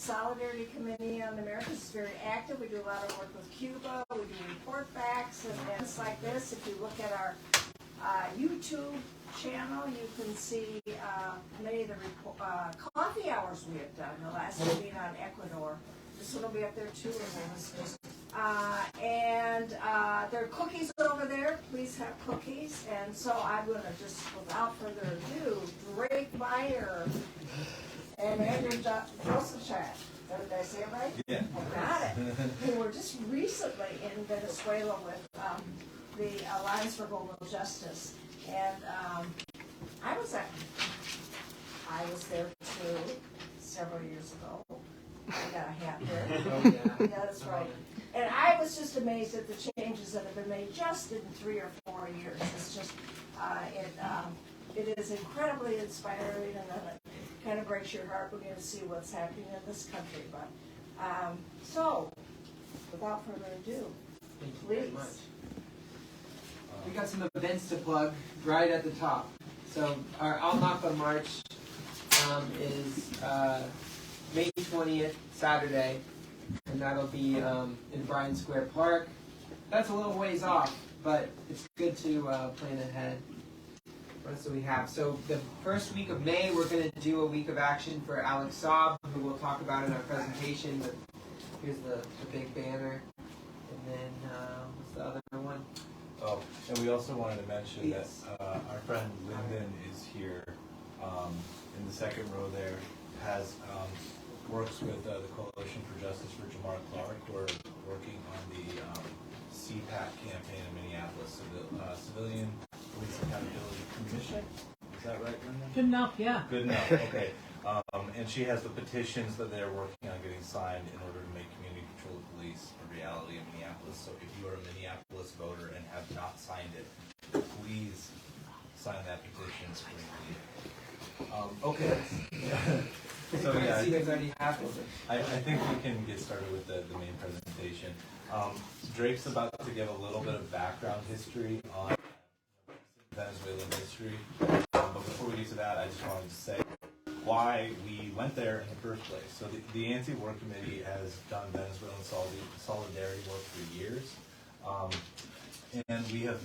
Solidarity Committee on the Americas is very active. We do a lot of work with Cuba. We do report backs and events like this. If you look at our YouTube channel, you can see many of the coffee hours we have done. The last one being on Ecuador. This one will be up there too. And there are cookies over there. Please have cookies. And so I'm going to just, without further ado, Drake Myers and Andrew Josefchak. Did I say it right? Yeah. I got it. Who were just recently in Venezuela with the Alliance for Global Justice. And I was there too several years ago. I got a hat there. Oh, yeah. Yeah, that's right. And I was just amazed at the changes that have been made just in 3 or 4 years. It's just, it is incredibly inspiring, and it kind of breaks your heart when you see what's happening in this country. But so, without further ado, Thank you please. very much. We got some events to plug right at the top. So our Al Nakba March is May 20th, Saturday, and that'll be in Bryan Square Park. That's a little ways off, but it's good to plan ahead. What else do we have? So the first week of May, we're going to do a week of action for Alex Saab, who we'll talk about in our presentation. But here's the big banner. And then what's the other one? Oh, and we also wanted to mention Yes. that our friend Lyndon is here in the second row there, works with the Coalition for Justice for Jamar Clark. We're working on the CPAC campaign in Minneapolis, Civilian Police Accountability Commission. Is that right, Lyndon? Good enough, yeah. Good enough, okay. And she has the petitions that they're working on getting signed in order to make community controlled police a reality in Minneapolis. So if you are a Minneapolis voter and have not signed it, please sign that petition. Okay. So yeah, I think we can get started with the main presentation. Drake's about to give a little bit of background history on Venezuelan history. But before we get to that, I just wanted to say why we went there in the first place. So the Anti-War Committee has done Venezuelan solidarity work for years. And we have,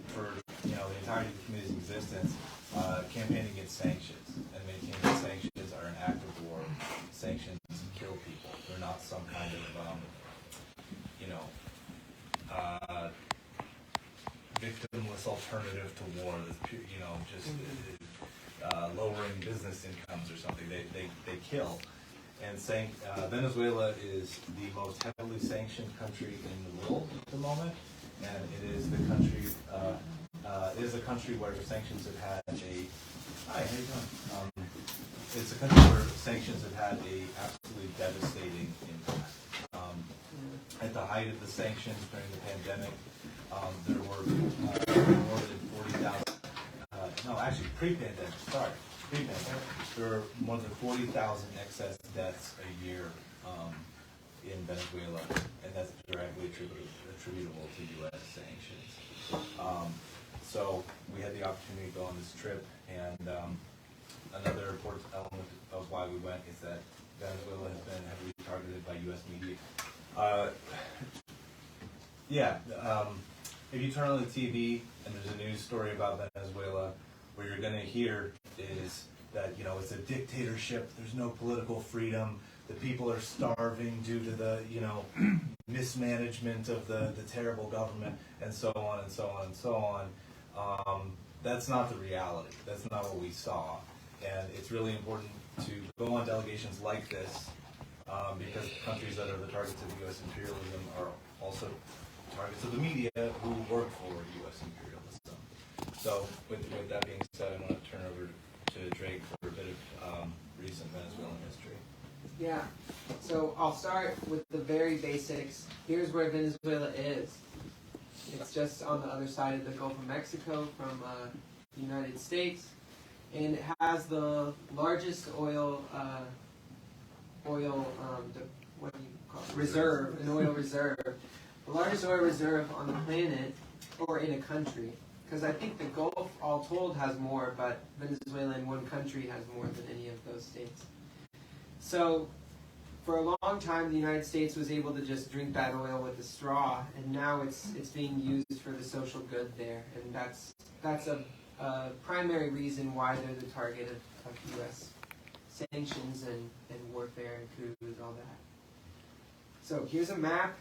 for the entirety of the committee's existence, campaigning against sanctions and maintaining that sanctions are an act of war. Sanctions kill people. They're not some kind of victimless alternative to war that's just lowering business incomes or something. They kill. And Venezuela is the most heavily sanctioned country in the world at the moment, and it is the country. It is a country where sanctions have had a. Hi, how you doing? It's a country where sanctions have had a absolutely devastating impact. At the height of the sanctions during the pandemic, there were more than 40,000. No, actually, pre-pandemic. Sorry, pre-pandemic. There were more than 40,000 excess deaths a year in Venezuela, and that's directly attributable to U.S. sanctions. So we had the opportunity to go on this trip, and another important element of why we went is that Venezuela has been heavily targeted by U.S. media. If you turn on the TV and there's a news story about Venezuela, what you're going to hear is that it's a dictatorship. There's no political freedom. The people are starving due to the mismanagement of the terrible government, and so on and so on and so on. That's not the reality. That's not what we saw, and it's really important to go on delegations like this because countries that are the targets of U.S. imperialism are also targets of the media who work for U.S. imperialism. So with that being said, I want to turn over to Drake for a bit of recent Venezuelan history. Yeah, so I'll start with the very basics. Here's where Venezuela is. It's just on the other side of the Gulf of Mexico from the United States, and it has the largest oil reserve, an oil reserve. The largest oil reserve on the planet, or in a country, because I think the Gulf, all told, has more, but Venezuela in one country has more than any of those states. So for a long time, the United States was able to just drink that oil with a straw, and now it's being used for the social good there, and that's a primary reason why they're the target of U.S. sanctions and warfare and coups, all that. So here's a map.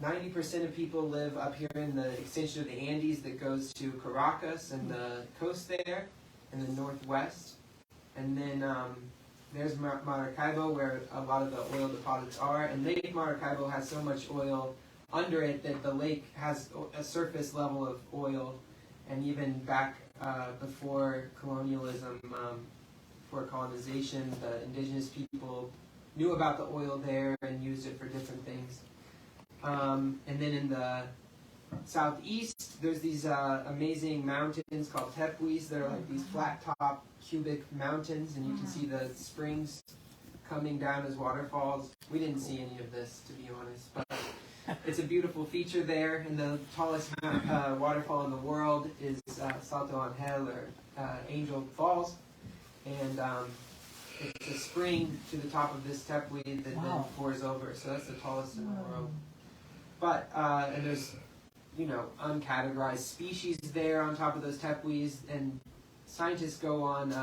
90% of people live up here in the extension of the Andes that goes to Caracas and the coast there in the northwest. And then there's Maracaibo, where a lot of the oil deposits are. And Lake Maracaibo has so much oil under it that the lake has a surface level of oil. And even back before colonialism, before colonization, the indigenous people knew about the oil there and used it for different things. And then in the southeast, there's these amazing mountains called tepuis. They're like these flat-top cubic mountains, and you can see the springs coming down as waterfalls. We didn't see any of this, to be honest, but it's a beautiful feature there. And the tallest waterfall in the world is Salto Angel, or Angel Falls. And it's a spring to the top of this tepui that then pours over. So that's the tallest in the world. But, and there's, uncategorized species there on top of those tepuis, and scientists go on,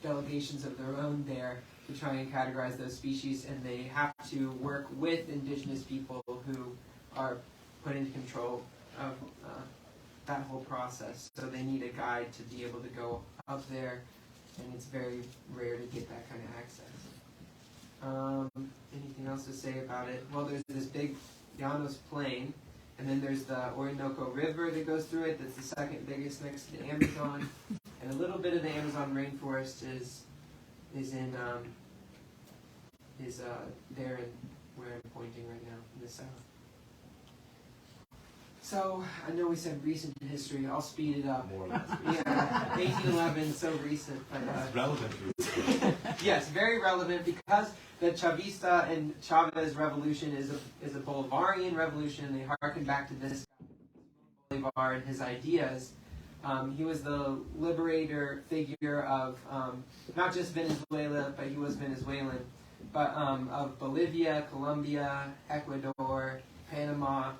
delegations of their own there to try and categorize those species, and they have to work with indigenous people who are put into control of that whole process. So they need a guide to be able to go up there, and it's very rare to get that kind of access. Anything else to say about it? Well, there's this big Llanos plain, and then there's the Orinoco River that goes through it. That's the second biggest next to the Amazon, and a little bit of the Amazon rainforest is there in where I'm pointing right now in the south. So I know we said recent history. I'll speed it up. More or less. Yeah, 1811, so recent, but It's relevant. yes, very relevant, because the Chavista and Chavez revolution is a Bolivarian revolution. They harken back to this Bolivar and his ideas. He was the liberator figure of not just Venezuela, but he was Venezuelan, but of Bolivia, Colombia, Ecuador, Panama.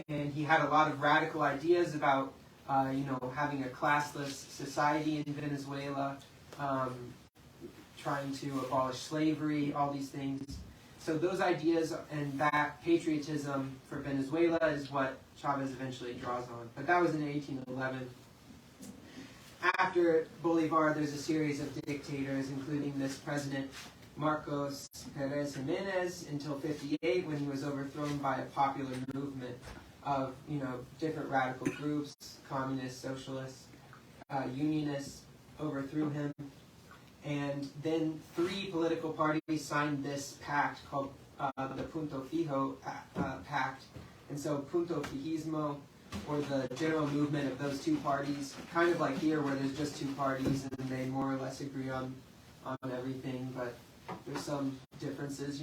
And he had a lot of radical ideas about, having a classless society in Venezuela, trying to abolish slavery, all these things. So those ideas and that patriotism for Venezuela is what Chavez eventually draws on. But that was in 1811. After Bolivar, there's a series of dictators, including this president, Marcos Pérez Jiménez, until 58, when he was overthrown by a popular movement of, different radical groups, communists, socialists, unionists, overthrew him. And then 3 political parties signed this pact called the Punto Fijo Pact. And so Punto Fijismo, or the general movement of those 2 parties, kind of like here where there's just 2 parties and they more or less agree on everything, but there's some differences,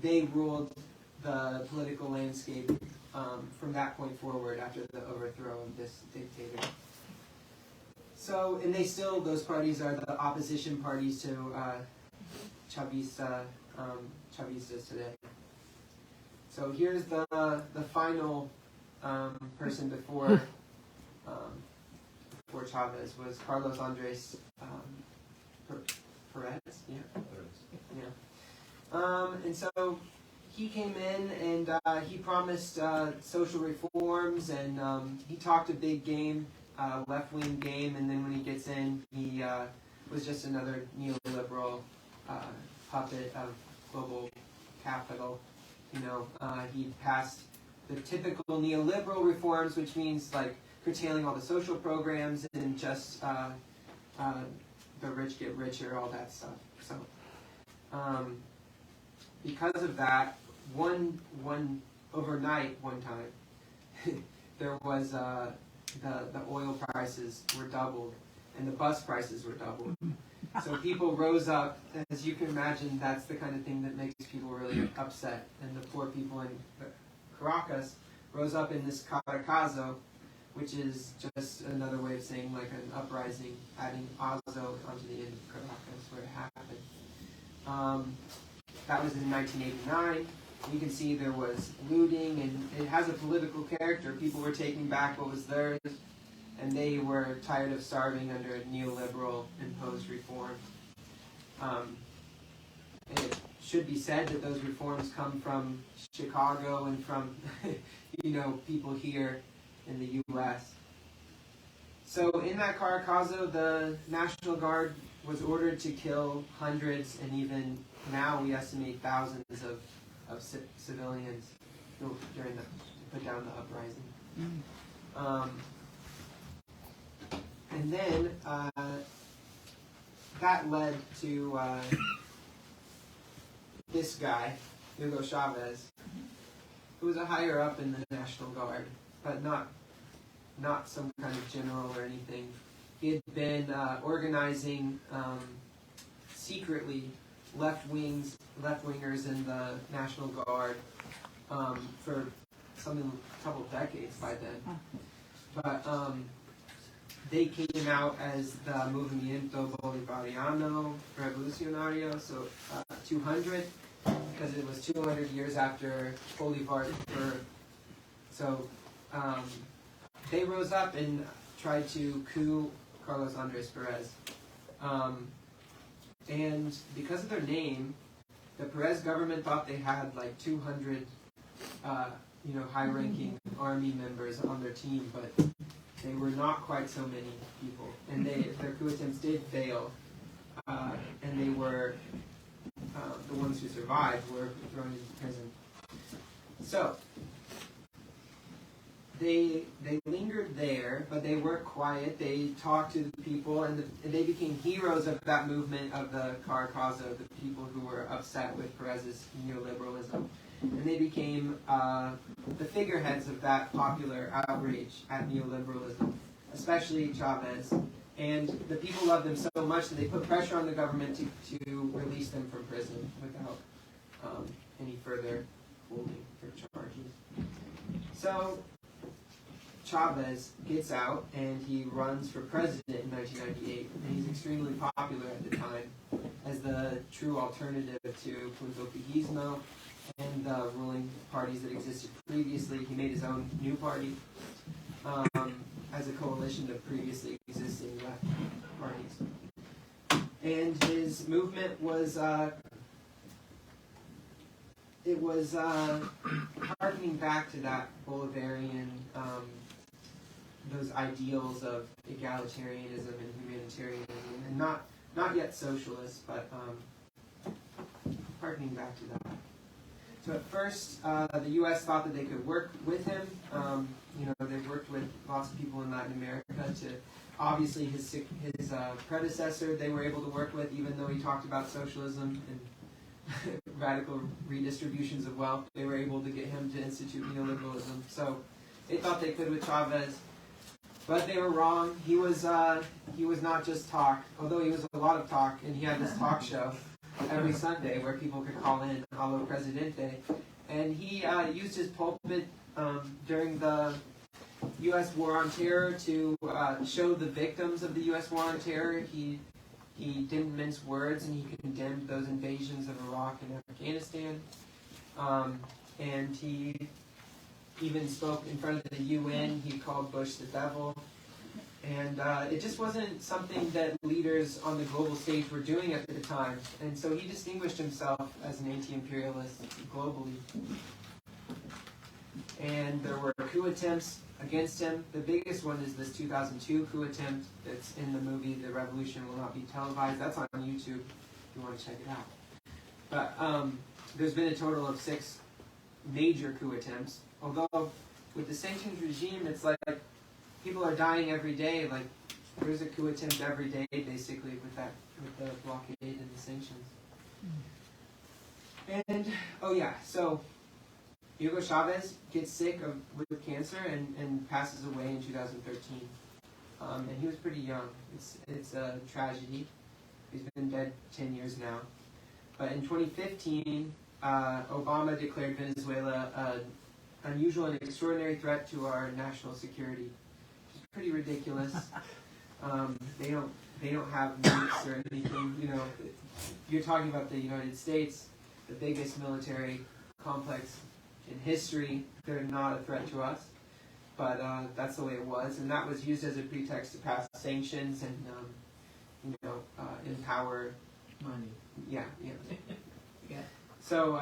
they ruled the political landscape from that point forward after the overthrow of this dictator. So, and those parties are the opposition parties to Chavistas today. So here's the final person before Chavez was Carlos Andres Perez. And so he came in and he promised social reforms, and he talked a big game, left-wing game, and then when he gets in, he was just another neoliberal puppet of global capital. He passed the typical neoliberal reforms, which means like curtailing all the social programs and just the rich get richer, all that stuff. So because of that, one overnight, one time, there was the oil prices were doubled and the bus prices were doubled. So people rose up. As you can imagine, that's the kind of thing that makes people really upset. And the poor people in Caracas rose up in this Caracazo, which is just another way of saying like an uprising, adding Azo onto the end of Caracas where it happened. That was in 1989. You can see there was looting, and it has a political character. People were taking back what was theirs, and they were tired of starving under neoliberal imposed reforms. It should be said that those reforms come from Chicago and from, people here in the U.S. So in that Caracazo, the National Guard was ordered to kill hundreds, and even now we estimate thousands of civilians during put down the uprising. And then that led to this guy, Hugo Chavez, who was a higher up in the National Guard, but not some kind of general or anything. He had been organizing secretly left-wingers in the National Guard for a couple of decades by then. But they came out as the Movimiento Bolivariano Revolucionario, so 200, because it was 200 years after Bolivar. So they rose up and tried to coup Carlos Andres Perez. And because of their name, the Perez government thought they had like 200, high-ranking army members on their team, but they were not quite so many people. And their coup attempts did fail, and they were the ones who survived were thrown into prison. So they lingered there, but they weren't quiet. They talked to the people, and they became heroes of that movement of the Caracazo, the people who were upset with Perez's neoliberalism. And they became the figureheads of that popular outrage at neoliberalism, especially Chavez. And the people loved them so much that they put pressure on the government to release them from prison without any further holding or charges. So Chavez gets out and he runs for president in 1998, and he's extremely popular at the time as the true alternative to Punto Fijismo and the ruling parties that existed previously. He made his own new party as a coalition of previously existing left parties. And his movement was harkening back to that Bolivarian, those ideals of egalitarianism and humanitarianism, and not yet socialist, but harkening back to that. So at first, the U.S. thought that they could work with him. They've worked with lots of people in Latin America. Obviously, his predecessor, they were able to work with, even though he talked about socialism and radical redistributions of wealth. They were able to get him to institute neoliberalism. So they thought they could with Chavez, but they were wrong. He was not just talk, although he was a lot of talk, and he had this talk show every Sunday where people could call in, Allo Presidente, and he used his pulpit during the U.S. War on Terror to show the victims of the U.S. War on Terror. He didn't mince words, and he condemned those invasions of Iraq and Afghanistan, and he even spoke in front of the UN. He called Bush the devil. And it just wasn't something that leaders on the global stage were doing at the time. And so he distinguished himself as an anti-imperialist globally. And there were coup attempts against him. The biggest one is this 2002 coup attempt that's in the movie The Revolution Will Not Be Televised. That's on YouTube if you want to check it out. But there's been a total of 6 major coup attempts. Although with the sanctions regime, it's like people are dying every day. Like there's a coup attempt every day, basically, with the blockade and the sanctions. And so Hugo Chavez gets sick with cancer and passes away in 2013. And he was pretty young. It's a tragedy. He's been dead 10 years now. But in 2015, Obama declared Venezuela an unusual and extraordinary threat to our national security. Pretty ridiculous. They don't have nukes or anything. you're talking about the United States, the biggest military complex in history. They're not a threat to us, but that's the way it was, and that was used as a pretext to pass sanctions and empower Money. Yeah. Yeah. So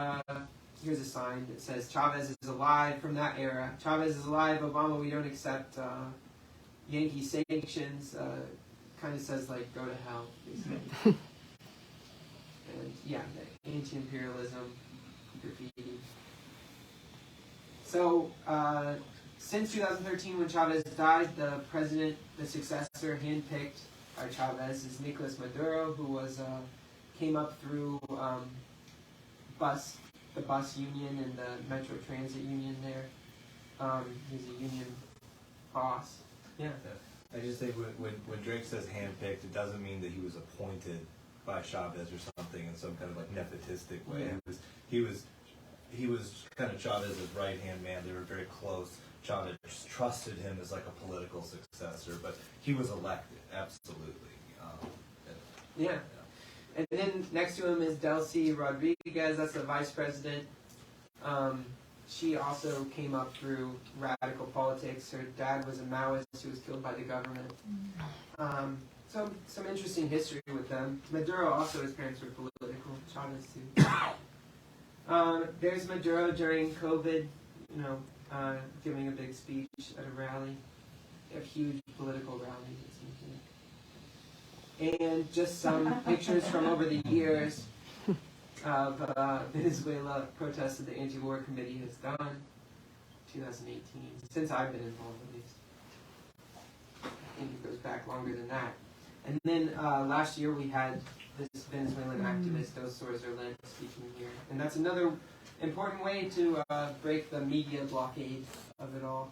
here's a sign that says Chavez is alive from that era. Chavez is alive. Obama, we don't accept Yankee sanctions. Kind of says like go to hell, basically. And yeah, the anti-imperialism graffiti. So since 2013, when Chavez died, the successor handpicked by Chavez is Nicolas Maduro, who was came up through the bus union and the Metro Transit union there. He's a union boss. Yeah. I just think when Drake says handpicked, it doesn't mean that he was appointed by Chavez or something in some kind of like nepotistic way. Yeah. He was kind of Chavez's right hand man. They were very close. Chavez trusted him as like a political successor, but he was elected, absolutely. Yeah. And then next to him is Delcy Rodriguez. That's the vice president. She also came up through radical politics. Her dad was a Maoist who was killed by the government. So some interesting history with them. Maduro also, his parents were political. Chavez too. There's Maduro during COVID, giving a big speech at a rally, a huge political rally. And just some pictures from over the years of Venezuela protests that the Anti-War Committee has done, 2018, since I've been involved at least. I think it goes back longer than that. And then last year we had this Venezuelan activist, Dos Sorzerland, speaking here. And that's another important way to break the media blockade of it all,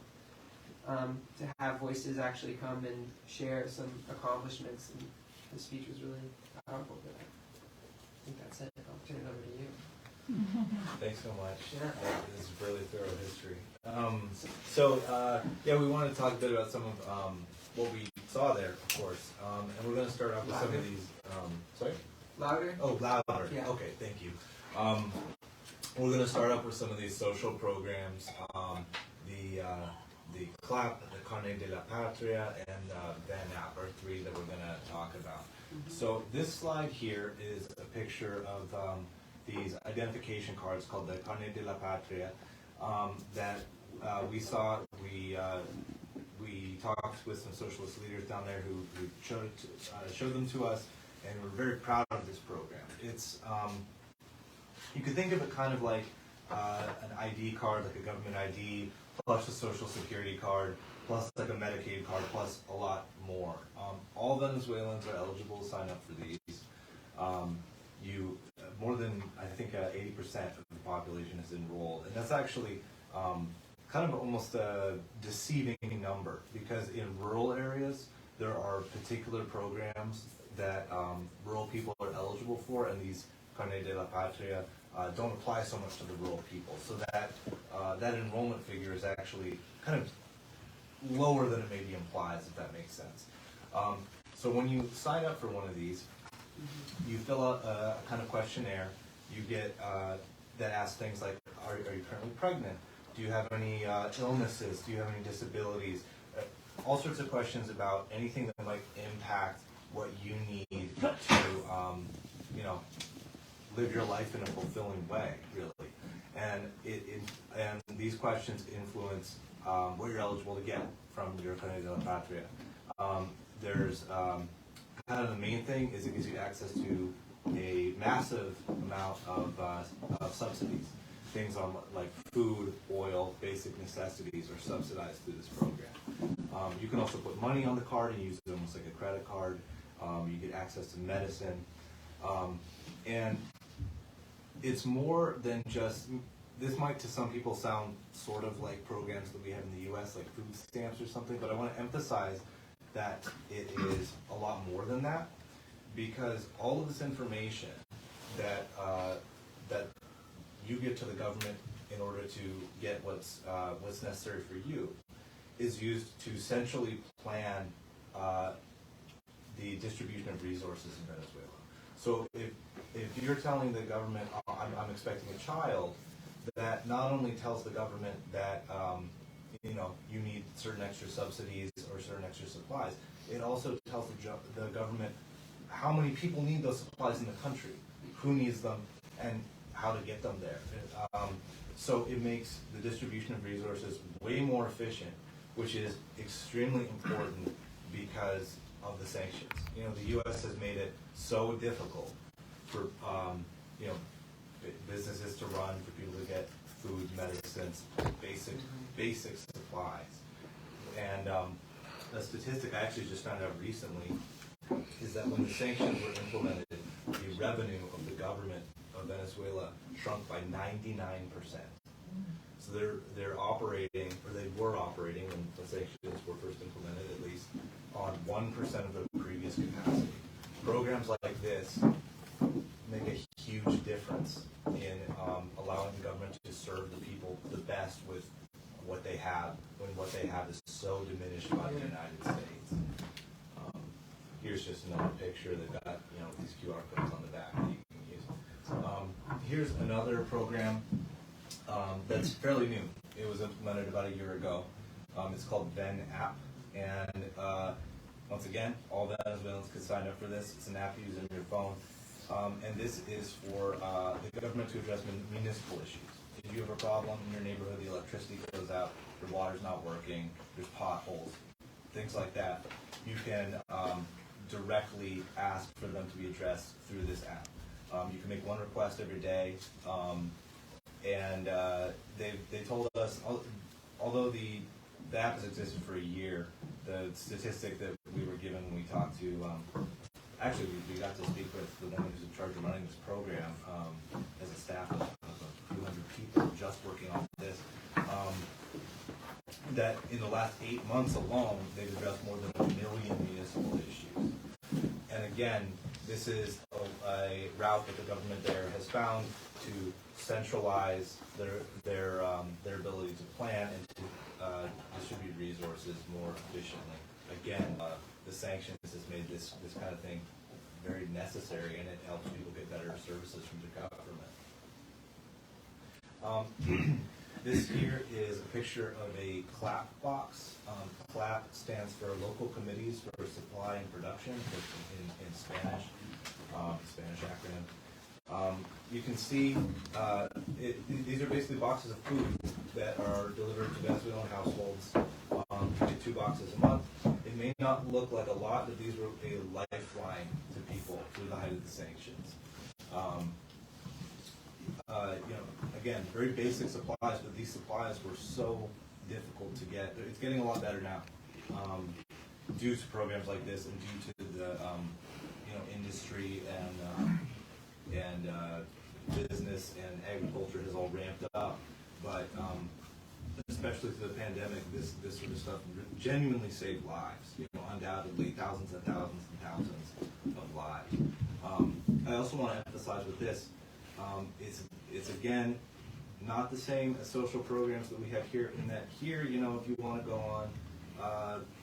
to have voices actually come and share some accomplishments. And the speech was really powerful for that. I think that's it. I'll turn it over to you. Thanks so much. Yeah. That is really thorough history. We want to talk a bit about some of what we saw there, of course. And we're going to start off with some of these. Sorry? Louder? Oh, louder. Yeah. Okay, thank you. We're going to start off with some of these social programs. The CLAP, the Carnet de la Patria, and VANAP are three that we're going to talk about. So this slide here is a picture of these identification cards called the Carnet de la Patria that we saw. We talked with some socialist leaders down there who showed them to us, and we're very proud of this program. It's you could think of it kind of like an ID card, like a government ID, plus a social security card, plus like a Medicaid card, plus a lot more. All Venezuelans are eligible to sign up for these. More than, I think, 80% of the population is enrolled, and that's actually kind of almost a deceiving number, because in rural areas there are particular programs that rural people are eligible for, and these Carnet de la Patria don't apply so much to the rural people. So that enrollment figure is actually kind of lower than it maybe implies, if that makes sense. So when you sign up for one of these, you fill out a kind of questionnaire. You get that asks things like, are you currently pregnant? Do you have any illnesses? Do you have any disabilities? All sorts of questions about anything that might impact what you need to, live your life in a fulfilling way, really. And and these questions influence what you're eligible to get from your Carnet de la Patria. There's kind of the main thing is it gives you access to a massive amount of subsidies. Things on like food, oil, basic necessities are subsidized through this program. You can also put money on the card and use it almost like a credit card. You get access to medicine. And it's more than just, this might to some people sound sort of like programs that we have in the U.S., like food stamps or something, but I want to emphasize that it is a lot more than that, because all of this information that that you give to the government in order to get what's necessary for you is used to centrally plan the distribution of resources in Venezuela. So if you're telling the government, oh, I'm expecting a child, that not only tells the government that you need certain extra subsidies or certain extra supplies, it also tells the government how many people need those supplies in the country, who needs them, and how to get them there. So it makes the distribution of resources way more efficient, which is extremely important because of the sanctions. The U.S. has made it so difficult for businesses to run, for people to get food, medicines, basic supplies. And a statistic I actually just found out recently is that when the sanctions were implemented, the revenue of the government of Venezuela shrunk by 99%. So they're operating, or they were operating when the sanctions were first implemented, at least, on 1% of their previous capacity. Programs like this make a huge difference in allowing the government to serve the people the best with what they have, when what they have is so diminished by the United States. Here's just another picture. They've got these QR codes on the back that you can use. Here's another program that's fairly new. It was implemented about a year ago. It's called Ven App, and once again, all Venezuelans could sign up for this. It's an app you use on your phone, and this is for the government to address municipal issues. If you have a problem in your neighborhood, the electricity goes out, your water's not working, there's potholes, things like that, you can directly ask for them to be addressed through this app. You can make one request every day, and they told us, although the app has existed for a year, the statistic that we were given when we talked to, actually we got to speak with the woman who's in charge of running this program as a staff of a few hundred people just working on this, that in the last 8 months alone, they've addressed more than 1 million municipal issues. And again, this is a route that the government there has found to centralize their ability to plan and to distribute resources more efficiently. Again, the sanctions has made this kind of thing very necessary, and it helps people get better services from the government. This here is a picture of a CLAP box. CLAP stands for Local Committees for Supply and Production, in Spanish, Spanish acronym. You can see these are basically boxes of food that are delivered to Venezuelan households. You get 2 boxes a month. It may not look like a lot, but these were a lifeline to people through the height of the sanctions. Again, very basic supplies, but these supplies were so difficult to get. It's getting a lot better now, due to programs like this and due to the industry and business and agriculture has all ramped up. But especially through the pandemic, this sort of stuff genuinely saved lives. Undoubtedly, thousands and thousands and thousands of lives. I also want to emphasize with this. It's again not the same as social programs that we have here, in that here, if you want to go on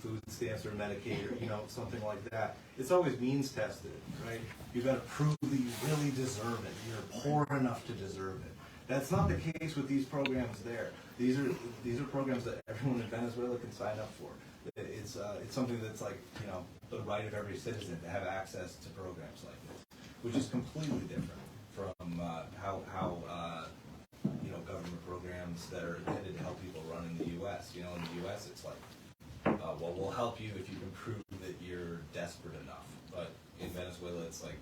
food stamps or Medicaid or something like that, it's always means tested, right? You've got to prove that you really deserve it. You're poor enough to deserve it. That's not the case with these programs there. These are programs that everyone in Venezuela can sign up for. It's something that's like the right of every citizen to have access to programs like this, which is completely different from how government programs that are intended to help people run in the U.S. In the U.S. it's like, well, we'll help you if you can prove that you're desperate enough. But in Venezuela, it's like,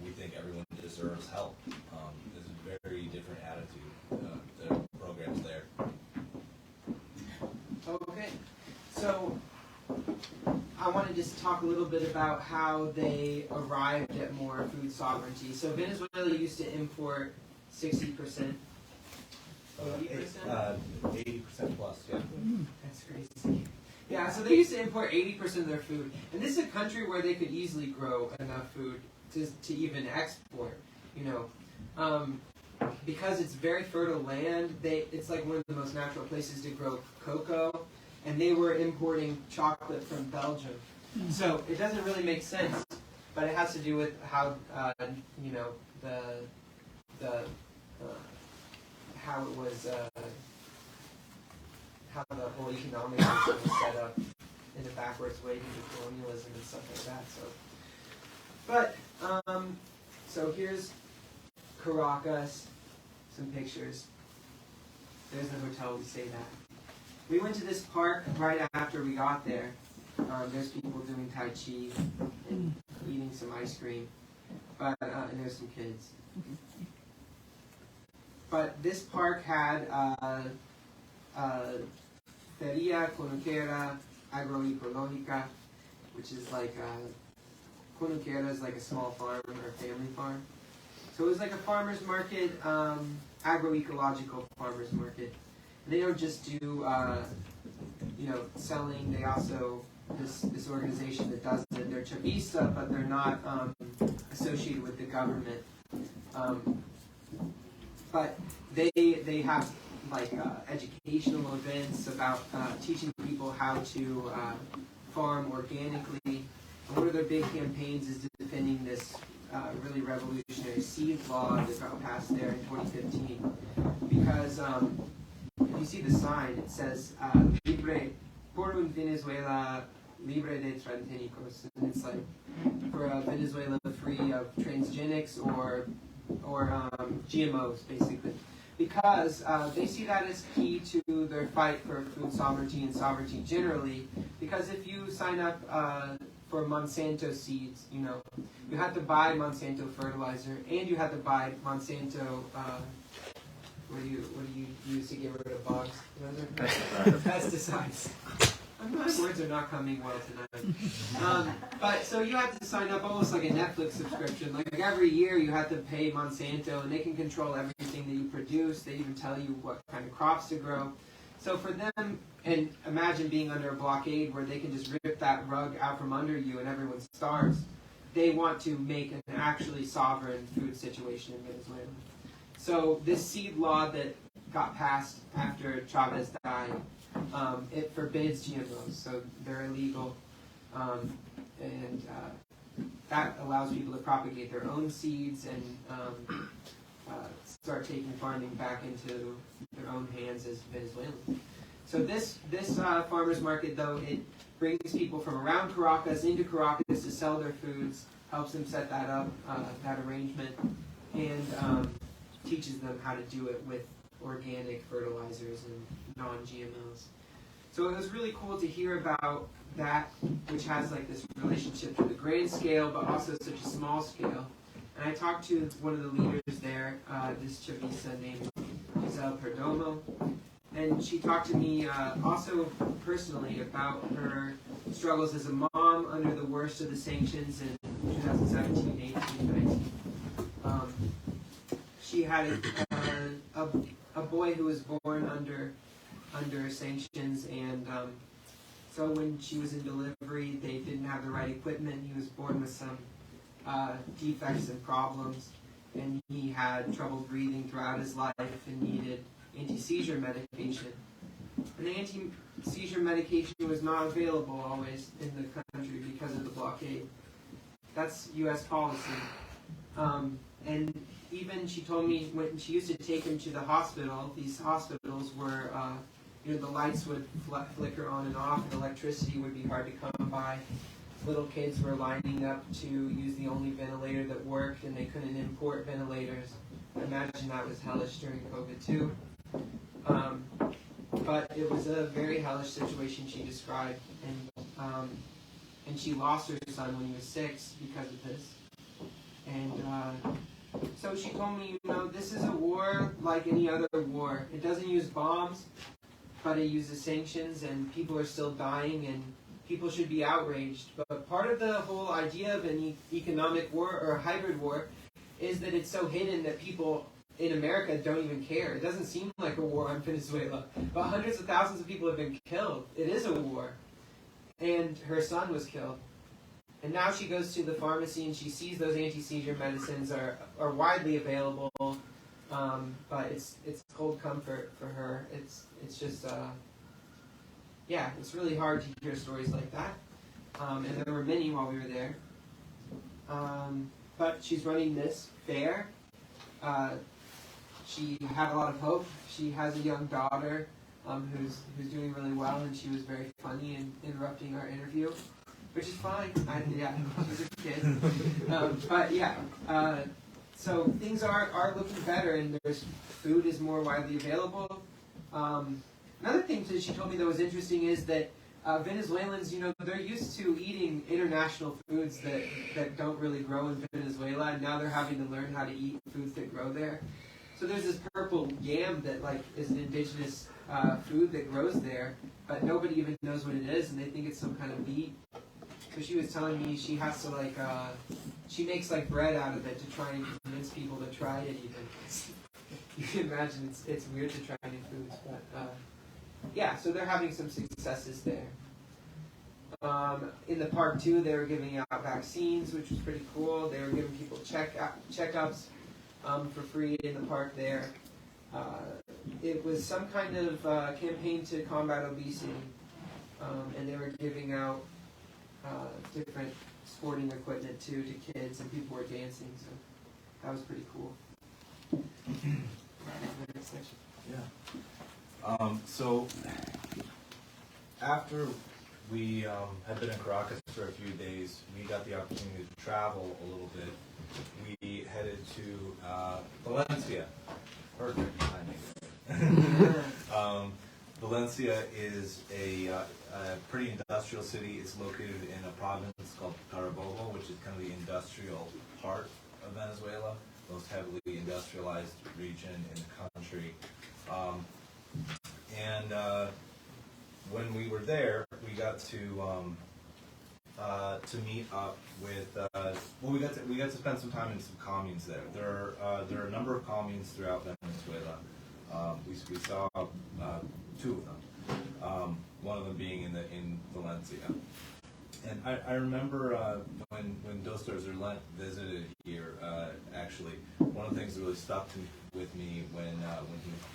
we think everyone deserves help. There's a very different attitude. The programs there. Okay, so I want to just talk a little bit about how they arrived at more food sovereignty. So Venezuela used to import 60%. 80%? 80% plus, yeah. That's crazy. Yeah, so they used to import 80% of their food. And this is a country where they could easily grow enough food to even export, because it's very fertile land. It's like one of the most natural places to grow cocoa, and they were importing chocolate from Belgium. So it doesn't really make sense. but it has to do with how you know how it was how the whole economic system was set up in a backwards way due to colonialism and stuff like that. So, so here's Caracas, some pictures. There's the hotel we stayed at. We went to this park right after we got there. There's people doing Tai Chi and eating some ice cream, but and there's some kids. But this park had Feria Conuquera Agroecológica, which is like Conuquera is like a small farm or a family farm. So it was like a farmer's market, agroecological farmer's market. And they don't just do you know, selling. They also this organization that does it. They're Chavista, but they're not associated with the government. But they have like educational events about teaching people how to farm organically. And one of their big campaigns is defending this really revolutionary seed law that got passed there in 2015. Because if you see the sign, it says "Libre por un Venezuela libre de transgénicos," and it's like for a Venezuela free of transgenics or GMOs, basically, because they see that as key to their fight for food sovereignty and sovereignty generally. Because if you sign up for Monsanto seeds, you know, you have to buy Monsanto fertilizer, and you have to buy Monsanto. What do you use to get rid of bugs? Pesticides. My words are not coming well tonight. But so you have to sign up almost like a Netflix subscription. Like every year you have to pay Monsanto, and they can control everything that you produce. They even tell you what kind of crops to grow. So for them, and imagine being under a blockade where they can just rip that rug out from under you and everyone starves. They want to make an actually sovereign food situation in Venezuela. So this seed law that got passed after Chavez died, it forbids GMOs, so they're illegal, and that allows people to propagate their own seeds and start taking farming back into their own hands as Venezuelans. So this farmers market, though, it brings people from around Caracas into Caracas to sell their foods, helps them set that up, that arrangement, and teaches them how to do it with organic fertilizers and non-GMOs. So it was really cool to hear about that, which has like this relationship to the grand scale, but also such a small scale. And I talked to one of the leaders there, this Chavista named Giselle Perdomo, and she talked to me also personally about her struggles as a mom under the worst of the sanctions in 2017, 18, 19. She had a boy who was born under sanctions, and so when she was in delivery, they didn't have the right equipment. He was born with some defects and problems, and he had trouble breathing throughout his life and needed anti-seizure medication. And the anti-seizure medication was not available always in the country because of the blockade. That's U.S. policy. And even she told me when she used to take him to the hospital, these hospitals were, you know, the lights would flicker on and off, and electricity would be hard to come by. Little kids were lining up to use the only ventilator that worked, and they couldn't import ventilators. I imagine that was hellish during COVID too. But it was a very hellish situation she described, and she lost her son when he was 6 because of this. And so she told me, you know, this is a war like any other war. It doesn't use bombs, but it uses sanctions, and people are still dying, and people should be outraged. But part of the whole idea of an economic war or a hybrid war is that it's so hidden that people in America don't even care. It doesn't seem like a war on Venezuela, but hundreds of thousands of people have been killed. It is a war. And her son was killed. And now she goes to the pharmacy and she sees those anti-seizure medicines are widely available, but it's cold comfort for her. It's just yeah, it's really hard to hear stories like that. And there were many while we were there. But she's running this fair. She had a lot of hope. She has a young daughter who's doing really well, and she was very funny in interrupting our interview, which is fine. Yeah, she's a kid. But yeah, so things are looking better, and there's food is more widely available. Another thing that she told me that was interesting is that Venezuelans, they're used to eating international foods that don't really grow in Venezuela, and now they're having to learn how to eat foods that grow there. So there's this purple yam that is an indigenous food that grows there, but nobody even knows what it is, and they think it's some kind of beet. So she was telling me she has to she makes bread out of it to try and convince people to try it even. You can imagine it's weird to try new foods, but yeah, so they're having some successes there. In the park too, they were giving out vaccines, which was pretty cool. They were giving people checkups for free in the park there. It was some kind of campaign to combat obesity, and they were giving out different sporting equipment too to kids, and people were dancing, so that was pretty cool. Yeah. So after we had been in Caracas for a few days, we got the opportunity to travel a little bit. We headed to Valencia. Perfect timing. Valencia is a pretty industrial city. It's located in a province called Carabobo, which is kind of the industrial part of Venezuela, most heavily industrialized region in the country. When we were there, we got to meet up with. We got to spend some time in some communes there. There are a number of communes throughout Venezuela. We saw two of them. One of them being in Valencia. And I remember when Dostar Zerlent visited here, actually, one of the things that really stuck with me when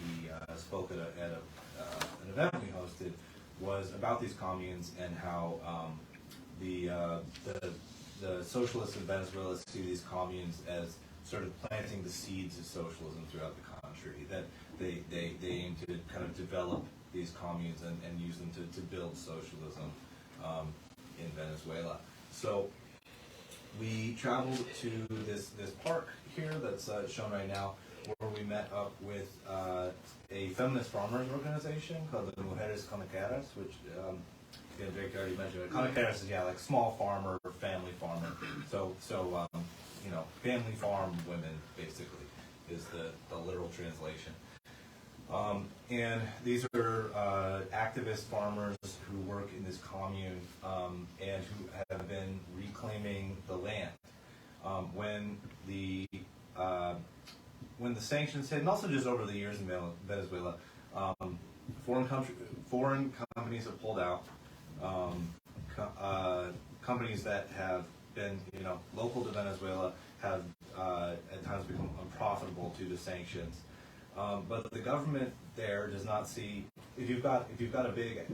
he spoke at an event we hosted was about these communes and how the socialists in Venezuela see these communes as sort of planting the seeds of socialism throughout the country, that they aim to kind of develop these communes and use them to build socialism in Venezuela. So we traveled to this park here that's shown right now, where we met up with a feminist farmers organization called the Mujeres Conaqueras, which again, Drake already mentioned it. Conaqueras is like small farmer, family farmer. So family farm women basically is the literal translation. And these are activist farmers who work in this commune and who have been reclaiming the land. When the sanctions hit, and also just over the years in Venezuela, foreign companies have pulled out. Companies that have been local to Venezuela have at times become unprofitable due to sanctions. But the government there does not see, if you've got a big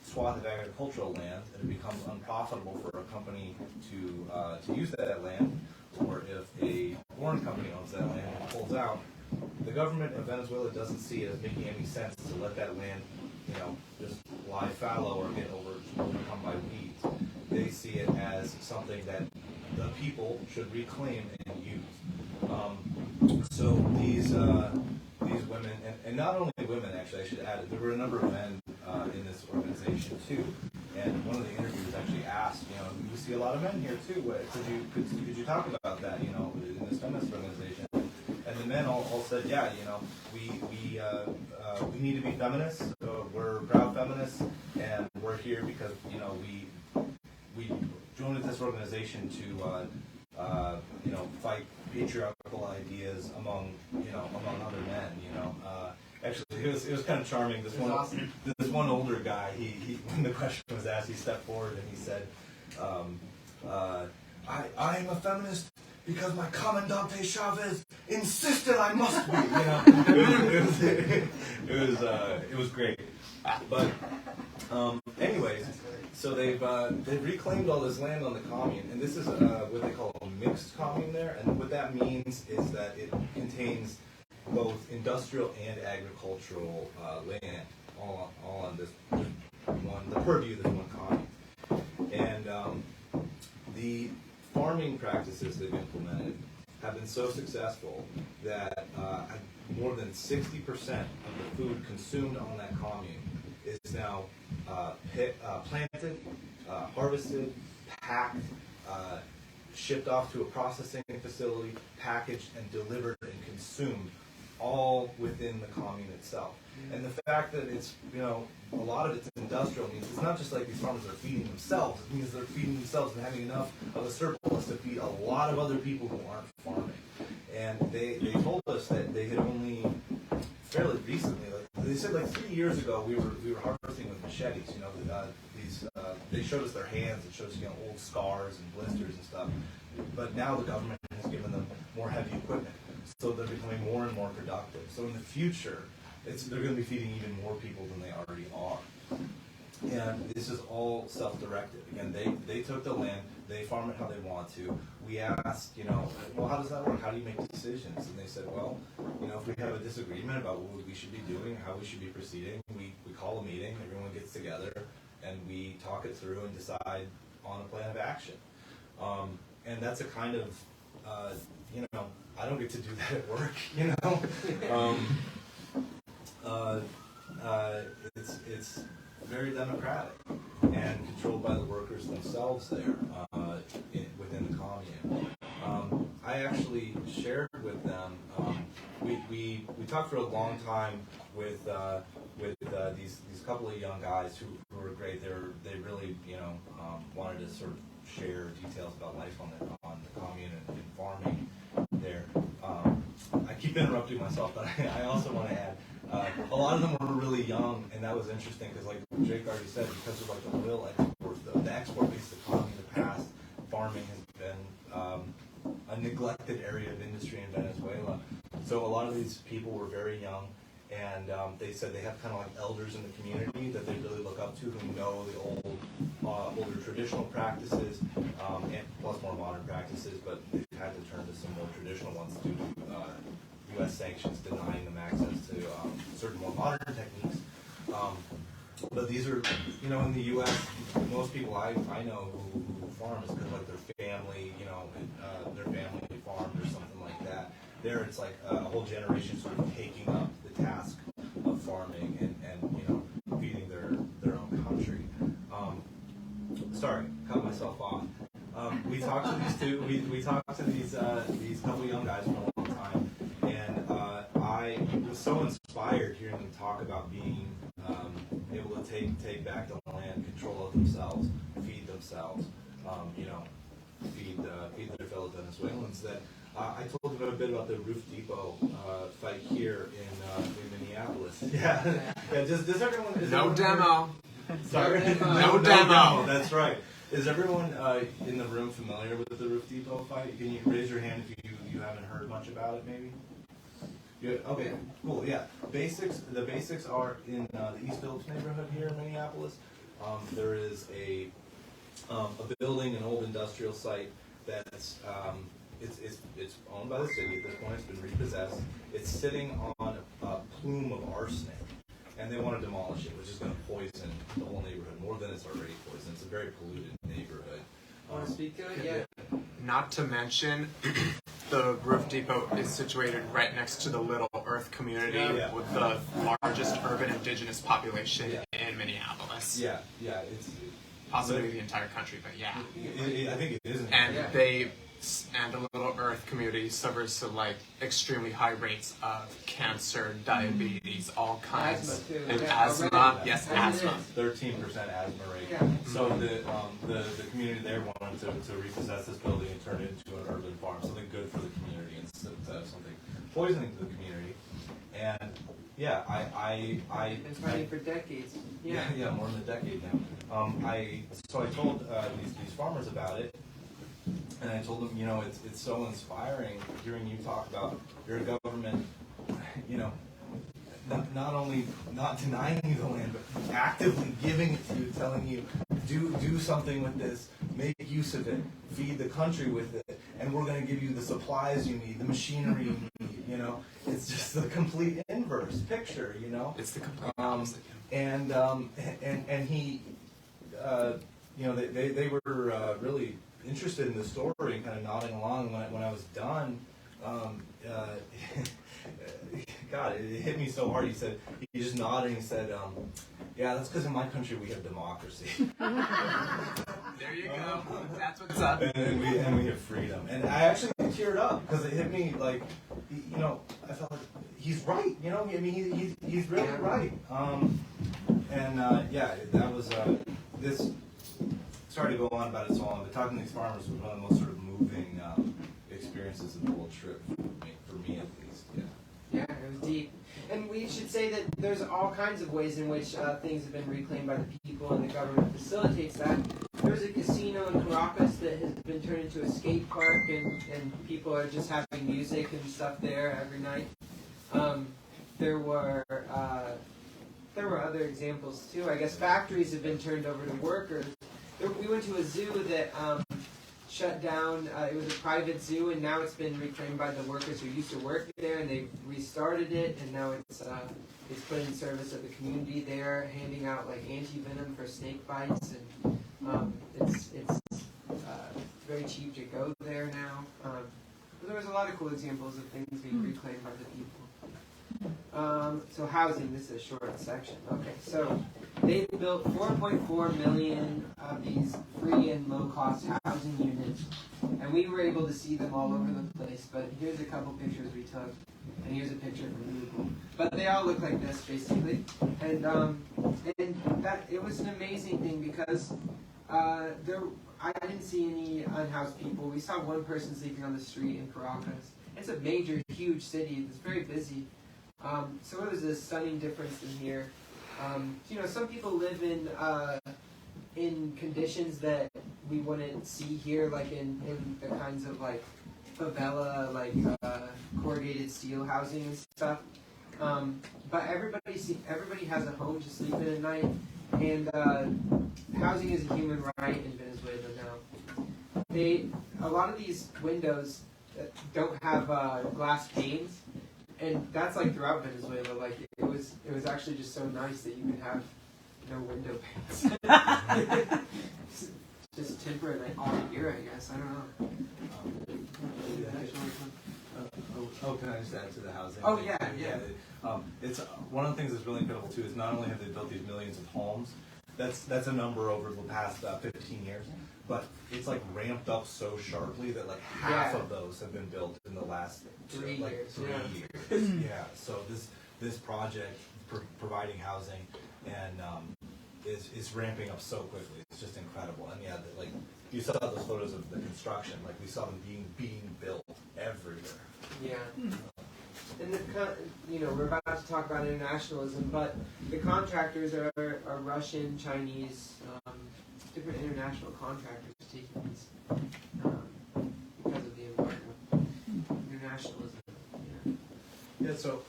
swath of agricultural land and it becomes unprofitable for a company to use that land, or if a foreign company owns that land and pulls out, the government of Venezuela doesn't see it as making any sense to let that land, just lie fallow or get overcome by weeds. They see it as something that the people should reclaim and use. So these women, and not only women, actually, I should add, there were a number of men in this organization too. And one of the interviewers actually asked, we see a lot of men here too. Could you talk about that, in this feminist organization? And the men all said, yeah, we need to be feminists. We're proud feminists, and we're here because we joined this organization to fight patriarchal ideas among other men. Actually, it was kind of charming. This one older guy, he when the question was asked, he stepped forward and he said, I am a feminist because my Comandante Chavez insisted I must be. It was great. But anyways, so they've reclaimed all this land on the commune, and this is what they call a mixed commune there. And what that means is that it contains both industrial and agricultural land, all on this one, the purview of this one commune. And the farming practices they've implemented have been so successful that more than 60% of the food consumed on that commune is now planted, harvested, packed, shipped off to a processing facility, packaged, and delivered and consumed, all within the commune itself. And the fact that it's, a lot of it's industrial means it's not just like these farmers are feeding themselves. It means they're feeding themselves and having enough of a surplus to feed a lot of other people who aren't farming. And they told us that they had only fairly recently, they said 3 years ago we were harvesting with machetes. They showed us their hands. It showed us old scars and blisters and stuff. But now the government has given them more heavy equipment, so they're becoming more and more productive. So in the future, they're going to be feeding even more people than they already are. And this is all self-directed. Again, they took the land, they farm it how they want to. We asked, well, how does that work? How do you make decisions? And they said, well, if we have a disagreement about what we should be doing, how we should be proceeding, we call a meeting, everyone gets together, and we talk it through and decide on a plan of action. And that's a kind of, I don't get to do that at work, it's very democratic and controlled by the workers themselves there within the commune. I actually shared with them. We talked for a long time with these couple of young guys who were great. They really wanted to sort of share details about life on the commune and farming there. I keep interrupting myself, but I also want to add. A lot of them were really young, and that was interesting because, like Jake already said, because of the oil exports, the export-based economy in the past, farming has been a neglected area of industry in Venezuela. So a lot of these people were very young, and they said they have kind of like elders in the community that they really look up to, who know the older traditional practices, and plus more modern practices, but they've had to turn to some more traditional ones due to U.S. sanctions denying them access to certain more modern techniques. But these are, in the U.S., most people I know who farm is because their family, their family farmed or something like that. There, it's like a whole generation sort of taking up the task of farming and feeding their own country. Sorry, cut myself off. We talked to these two. We talked to these couple young guys for a long time. I was so inspired hearing them talk about being able to take back the land, control it themselves, feed themselves, feed their fellow Venezuelans. That I told them a bit about the Roof Depot fight here in Minneapolis. Yeah. Does everyone? Demo. Sorry. No demo. That's right. Is everyone in the room familiar with the Roof Depot fight? Can you raise your hand if you haven't heard much about it, maybe? Yeah, okay, cool, yeah. The basics are in the East Village neighborhood here in Minneapolis. There is a building, an old industrial site that's it's owned by the city at this point. It's been repossessed. It's sitting on a plume of arsenic, and they want to demolish it, which is going to poison the whole neighborhood more than it's already poisoned. It's a very polluted neighborhood. Want to speak to it? Yeah. Not to mention, the Roof Depot is situated right next to the Little Earth community with the largest urban indigenous population in Minneapolis. Yeah, it's possibly the entire country, but yeah. I think it is. And and the Little Earth community suffers to extremely high rates of cancer, diabetes, all kinds. Asthma too. And Yeah, asthma, yes, asthma. 13% asthma rate. Yeah. So the community there wanted to repossess this building and turn it into an urban farm, something good for the community instead of something poisoning to the community. And yeah, It's running for decades. Yeah, more than a decade now. I told these farmers about it. And I told them, it's so inspiring hearing you talk about your government, not only not denying you the land, but actively giving it to you, telling you, do something with this, make use of it, feed the country with it, and we're going to give you the supplies you need, the machinery you need. You know, it's just the complete inverse picture. You know, It's the complete opposite. and he, you know, they were really interested in the story and kind of nodding along when I was done. God, it hit me so hard. He just nodded and he said, yeah, that's because in my country we have democracy. There you go. That's what's up. and we have freedom. And I actually teared up because it hit me like, you know, I felt like he's right. You know, I mean, he's really right. Yeah, that was this. Sorry to go on about it so long, but talking to these farmers was one of the most sort of moving experiences of the whole trip for me at least. Yeah. Yeah, it was deep. And we should say that there's all kinds of ways in which things have been reclaimed by the people, and the government facilitates that. There's a casino in Caracas that has been turned into a skate park, and people are just having music and stuff there every night. There were other examples too. I guess factories have been turned over to workers. We went to a zoo that shut down. It was a private zoo, and now it's been reclaimed by the workers who used to work there, and they restarted it, and now it's put in service of the community there, handing out like anti-venom for snake bites, and it's very cheap to go there now. There was a lot of cool examples of things being reclaimed by the people. So housing, this is a short section. Okay, so they built 4.4 million of these free and low-cost housing units, and we were able to see them all over the place. But here's a couple pictures we took, and here's a picture from Google. But they all look like this, basically. And that it was an amazing thing because I didn't see any unhoused people. We saw one person sleeping on the street in Caracas. It's a major, huge city. It's very busy. So it was a stunning difference in here. You know, some people live in conditions that we wouldn't see here, like in the kinds of like favela, like corrugated steel housing and stuff. But everybody has a home to sleep in at night, and housing is a human right in Venezuela now. A lot of these windows don't have glass panes. And that's like throughout Venezuela. Like it was actually just so nice that you could have no window panes. Just temperate like all year, I guess. I don't know. Can I just add to the housing? Oh yeah. It's one of the things that's really incredible too is not only have they built these millions of homes, that's a number over the past 15 years. But it's like ramped up so sharply that like half of those have been built in the last 3 years. Yeah. So this project providing housing and is ramping up so quickly. It's just incredible. And yeah, like you saw those photos of the construction. Like we saw them being built everywhere. Yeah. And we're about to talk about internationalism, but the contractors are Russian, Chinese. Different international contractors taking these because of the embargo. Internationalism. Yeah, so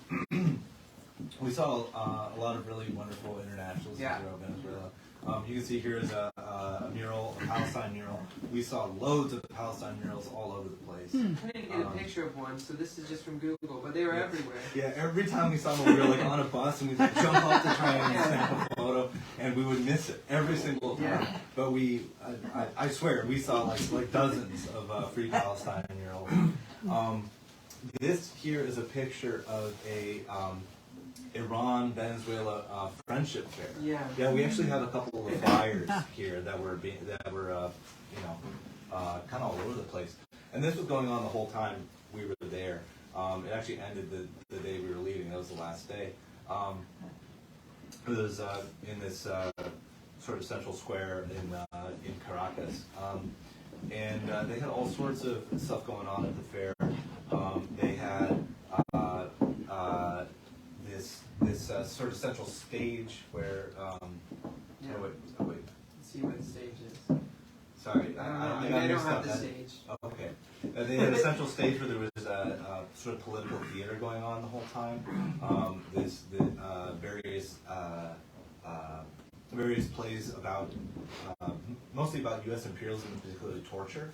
we saw a lot of really wonderful internationals throughout Venezuela. You can see here is a mural, a Palestine mural. We saw loads of Palestine murals all over the place. I didn't get a picture of one, so this is just from Google, but they were everywhere. Yeah, every time we saw them, we were like on a bus and we'd like, jump up to try and snap a photo, and we would miss it every single time. Yeah. But I swear, we saw like dozens of Free Palestine murals. This here is a picture of a Iran-Venezuela friendship fair. Yeah, we actually have a couple of flyers here that were kind of all over the place. And this was going on the whole time we were there. It actually ended the day we were leaving. That was the last day. It was in this sort of central square in Caracas, and they had all sorts of stuff going on at the fair. They had this sort of central stage where. Oh wait. Let's see what the stage is. Sorry, I don't have the stage. Oh, okay. They had a central stage where there was a sort of political theater going on the whole time. Various plays about, mostly about U.S. imperialism, particularly torture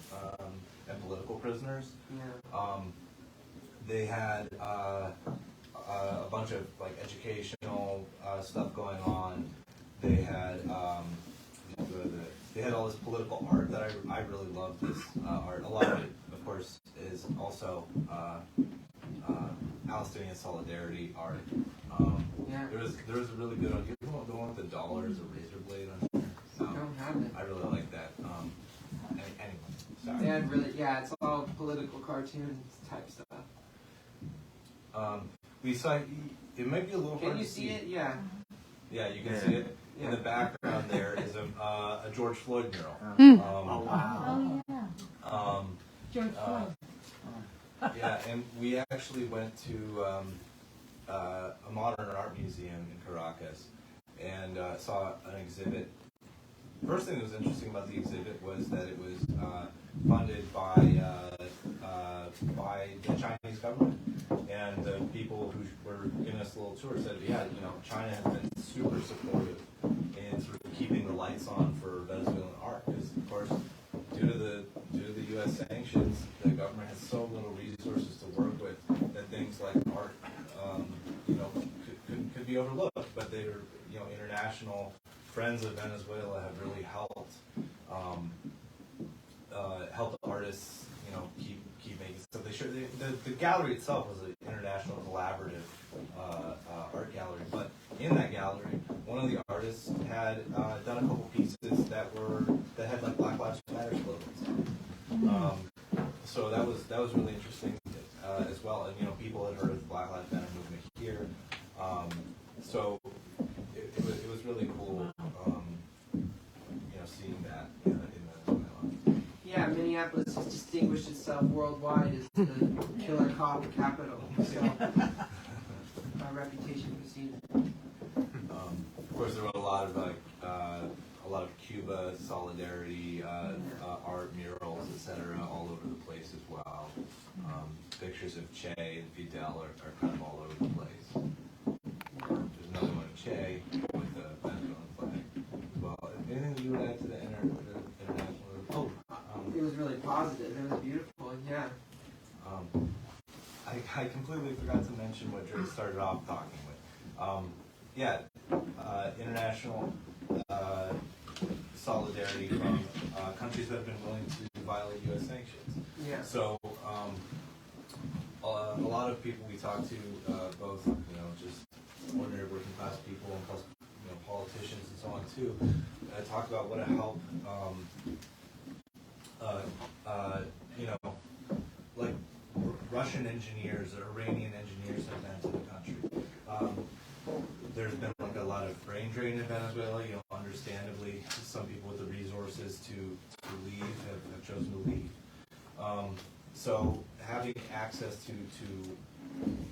and political prisoners. Yeah. They had a bunch of like educational stuff going on. They had they had all this political art that I really loved. This art. A lot of it, of course, is also Palestinian solidarity art. Yeah. There was a really good one. You know the one with the dollars, a razor blade on there? I don't have it. I really like that. Anyway, sorry. They had really, yeah, it's all political cartoon type stuff. We saw. It might be a little. Can hard you to see it? Yeah. Yeah, you can see it. In Yeah. the background there is a George Floyd mural. Oh wow. Oh, yeah. George Floyd. Yeah, and we actually went to a modern art museum in Caracas and saw an exhibit. First thing that was interesting about the exhibit was that it was funded by the Chinese government, and the people who were giving us a little tour said, yeah, you know, China has been super supportive in sort of keeping the lights on for Venezuelan art, because of course, due to the U.S. sanctions, the government has so little resources to work with that things like art, you know, could be overlooked. But they're, you know, international friends of Venezuela have really helped help artists, you know, keep making stuff. The gallery itself was an international collaborative art gallery, but in that gallery, one of the artists had done a couple pieces that had like Black Lives Matter slogans. So that was really interesting as well. And you know, people had heard of the Black Lives Matter movement here, so it was really cool. You know, seeing that in Venezuela. Yeah, Minneapolis has distinguished itself worldwide as the killer cop capital. So our reputation precedes it. Of course, there were a lot of Cuba solidarity, art, murals, etc., all over the place as well. Pictures of Che and Fidel are kind of all over the place. There's another one of Che with the Venezuelan flag as well. Anything that you would add to the international? It was really positive. It was beautiful. Yeah. I completely forgot to mention what Dre started off talking with. International solidarity from countries that have been willing to violate U.S. sanctions. Yeah. So a lot of people we talk to, both just ordinary working class people and plus politicians and so on too, talk about what a help like Russian engineers or Iranian engineers have been to the country. There's been like a lot of brain drain in Venezuela. Understandably, some people with the resources to leave have chosen to leave. So having access to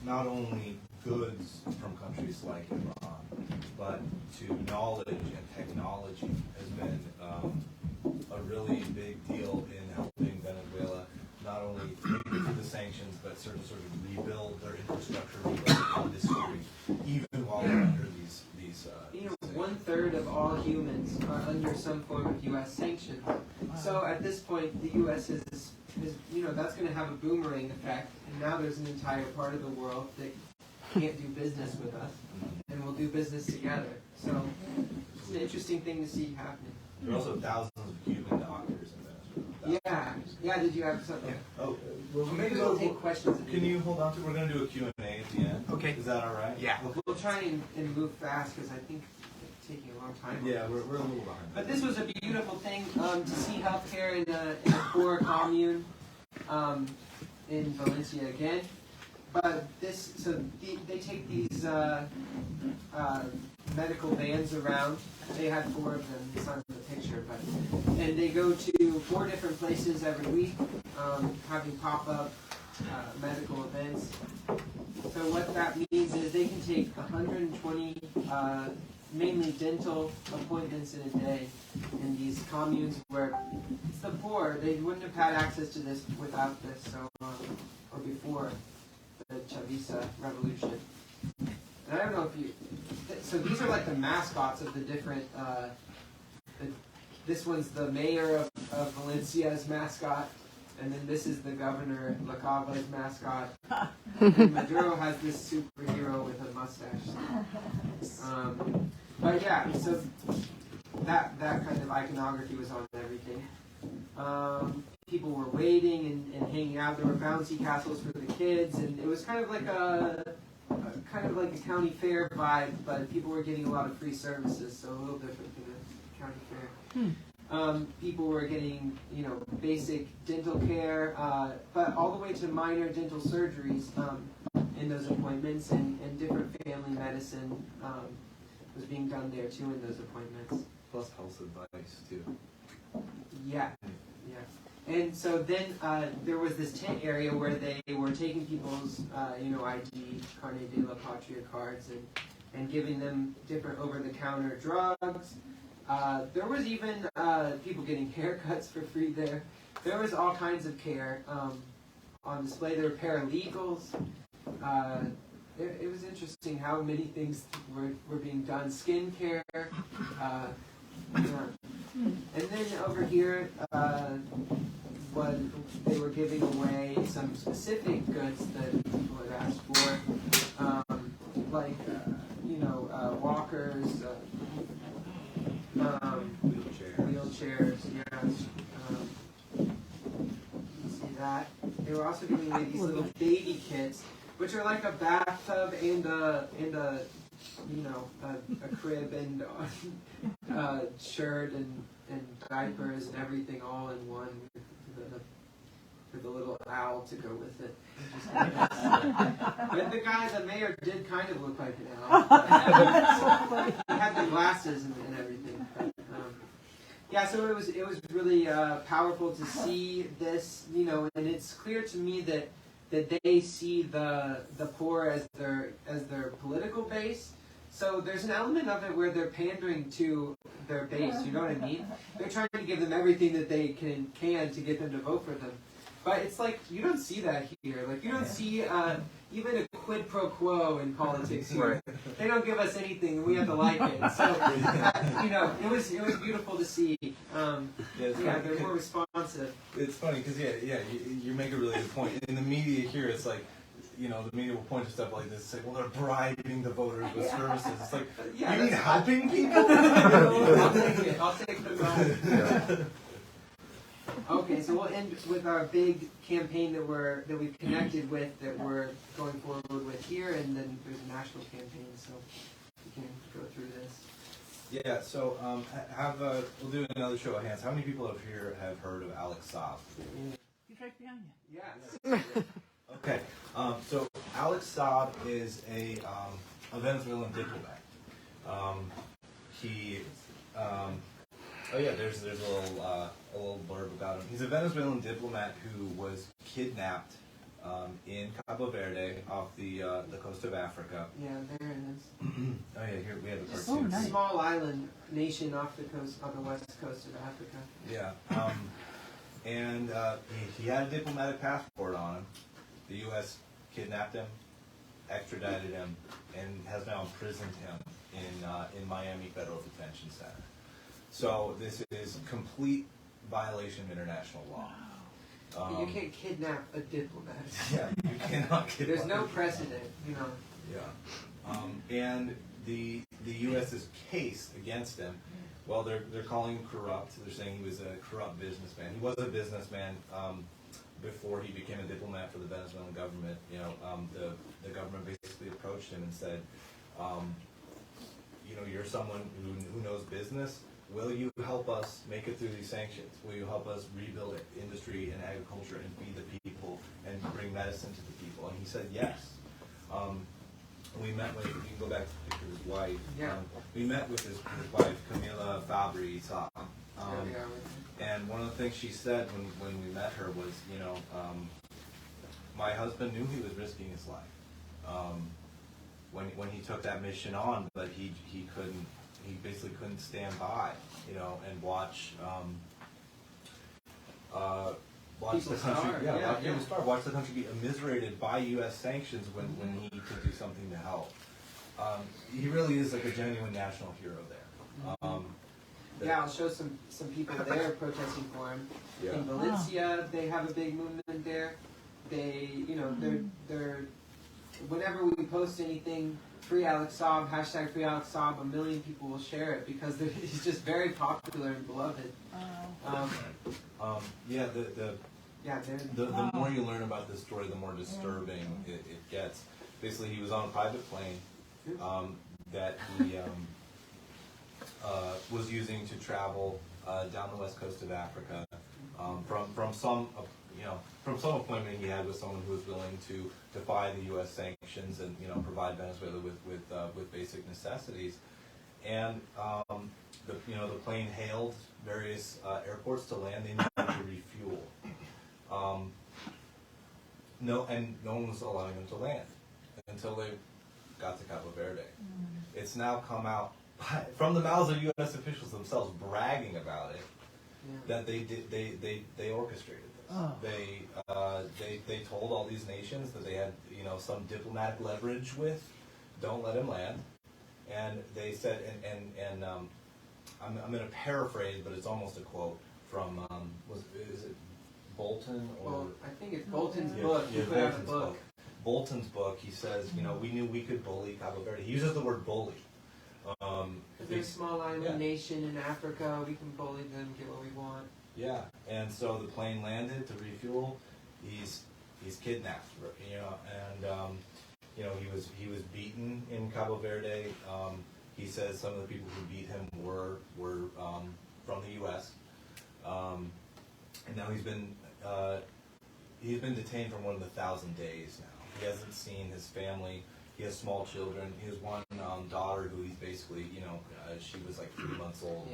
not only goods from countries like Iran, but to knowledge and technology has been a really big deal in helping Venezuela not only make it through the sanctions, but sort of rebuild their infrastructure, rebuild their industry, even while they're under these. 1/3 of all humans are under some form of U.S. sanctions. So at this point, the U.S. is that's going to have a boomerang effect, and now there's an entire part of the world that can't do business with us, and will do business together. So it's an interesting thing to see happening. There are also thousands of Cuban doctors in Venezuela. Yeah. Did you have something? Yeah. Oh, Well, maybe we'll take questions. Can you hold on to? We're going to do a Q&A at the end. Okay. Is that all right? Yeah. We'll try and move fast because I think it's taking a long time. Yeah, we're a little behind. But this was a beautiful thing to see healthcare in a poor commune in Valencia again. But they take these medical vans around. They had 4 of them. It's not in the picture, and they go to 4 different places every week, having pop-up medical events. So what that means is they can take 120 mainly dental appointments in a day in these communes where it's the poor. They wouldn't have had access to this without this, so or before the Chavista revolution. And I don't know if you. So these are like the mascots of the different. This one's the mayor of Valencia's mascot, and then this is the governor Lacava's mascot. And Maduro has this superhero with a mustache. But yeah, so that kind of iconography was on everything. People were waiting and hanging out. There were bouncy castles for the kids, and it was kind of like a county fair vibe. But people were getting a lot of free services, so a little different than a county fair. People were getting, basic dental care, but all the way to minor dental surgeries in those appointments, and different family medicine was being done there too in those appointments. Plus health advice too. Yeah. And so then there was this tent area where they were taking people's, ID, carnet de la patria cards, and giving them different over-the-counter drugs. There was even people getting haircuts for free there. There was all kinds of care on display. There were paralegals. It was interesting how many things were being done. Skin care. And then over here, what they were giving away some specific goods that people had asked for, walkers, wheelchairs, yeah. You see that? They were also giving away these little baby kits, which are like a bathtub and a crib and shirt and diapers and everything all in one with a little owl to go with it. But the mayor did kind of look like an owl. He had the glasses and everything. But, so it was really powerful to see this, and it's clear to me that they see the poor as their political base. So there's an element of it where they're pandering to their base, you know what I mean? They're trying to give them everything that they can to get them to vote for them. But it's like, you don't see that here. Like, you don't see even a quid pro quo in politics here. Right. They don't give us anything, and we have to like it. So, it was beautiful to see. They're more responsive. It's funny, because, you make a really good point. In the media here, it's like, the media will point to stuff like this and say, well, they're bribing the voters with services. It's like, you mean helping people? I'll take the bribe. Okay, so we'll end with our big campaign that we've connected with, that we're going forward with here, and then there's a national campaign, so we can go through this. Yeah, so we'll do another show of hands. How many people up here have heard of Alex Saab? He's right behind you. Yes. Okay, so Alex Saab is a Venezuelan diplomat. There's a little blurb about him. He's a Venezuelan diplomat who was kidnapped in Cape Verde off the coast of Africa. Yeah, there it is. Here we have a cartoon. Oh, nice. Small island nation off the west coast of Africa. Yeah, and he had a diplomatic passport on him. The U.S. kidnapped him, extradited him, and has now imprisoned him in Miami Federal Detention Center. So this is complete violation of international law. You can't kidnap a diplomat. Yeah, you cannot kidnap. There's no precedent, Yeah, and the U.S.'s case against him. Well, they're calling him corrupt. They're saying he was a corrupt businessman. He was a businessman before he became a diplomat for the Venezuelan government. The government basically approached him and said, you're someone who knows business. Will you help us make it through these sanctions? Will you help us rebuild industry and agriculture and feed the people and bring medicine to the people? And he said yes. We met with, you can go back to the picture of his wife. Yeah. We met with his wife, Camila Fabri Saab. And one of the things she said when we met her was, my husband knew he was risking his life. when he took that mission on, but he basically couldn't stand by, and watch the country, watch the country be immiserated by U.S. sanctions when he could do something to help. He really is like a genuine national hero there. I'll show some people there protesting for him. Yeah. In Valencia, they have a big movement there. They, they're whenever we post anything, Free Alex Saab, hashtag Free Alex Saab, 1 million people will share it because he's just very popular and beloved. The more you learn about this story, the more disturbing it gets. Basically, he was on a private plane that he was using to travel down the west coast of Africa from some appointment he had with someone who was willing to defy the U.S. sanctions and provide Venezuela with basic necessities. And the plane hailed various airports to land. They needed to refuel. No one was allowing them to land until they got to Cape Verde. It's now come out from the mouths of U.S. officials themselves bragging about it that they orchestrated this. They told all these nations that they had some diplomatic leverage with, don't let him land, and they said I'm going to paraphrase, but it's almost a quote from is it Bolton or? Well, I think it's Bolton's book. He put out a book. Bolton's book. He says, we knew we could bully Cape Verde. He uses the word bully. Because they're a small island nation in Africa, we can bully them, get what we want. Yeah, and so the plane landed to refuel. He's kidnapped, and he was beaten in Cape Verde. He says some of the people who beat him were from the U.S. And now he's been detained for more than 1,000 days now. He hasn't seen his family. He has small children. He has one daughter who he's basically, she was like 3 months old